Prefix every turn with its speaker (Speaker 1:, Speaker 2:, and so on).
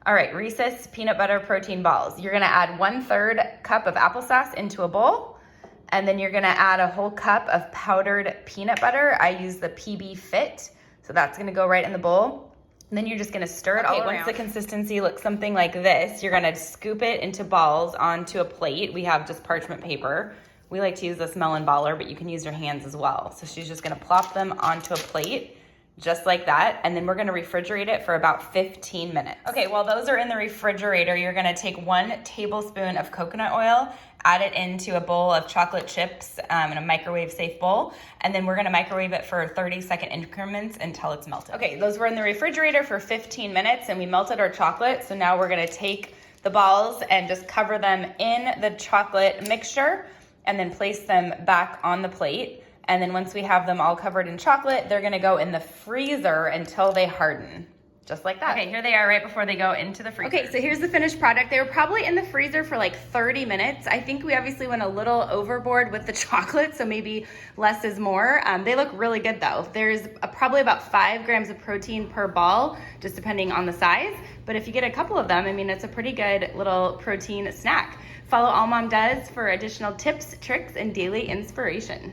Speaker 1: All right, Reese's peanut butter protein balls. You're gonna add 1/3 cup of applesauce into a bowl, and then you're gonna add a whole cup of powdered peanut butter. I use the PB Fit, so that's gonna go right in the bowl. And then you're just gonna stir it all around. Once the consistency looks something like this, you're gonna scoop it into balls onto a plate. We have just parchment paper. We like to use this melon baller, but you can use your hands as well. So she's just gonna plop them onto a plate, just like that, and then we're gonna refrigerate it for about 15 minutes. Okay, while those are in the refrigerator, you're gonna take 1 tablespoon of coconut oil, add it into a bowl of chocolate chips in a microwave safe bowl, and then we're gonna microwave it for 30-second increments until it's melted. Okay, those were in the refrigerator for 15 minutes and we melted our chocolate, so now we're gonna take the balls and just cover them in the chocolate mixture and then place them back on the plate. And then once we have them all covered in chocolate, they're gonna go in the freezer until they harden, just like that. Okay, here they are right before they go into the freezer. Okay, so here's the finished product. They were probably in the freezer for like 30 minutes. I think we obviously went a little overboard with the chocolate, so maybe less is more. They look really good though. There's probably about 5 grams of protein per ball, just depending on the size. But if you get a couple of them, I mean, it's a pretty good little protein snack. Follow All Mom Does for additional tips, tricks, and daily inspiration.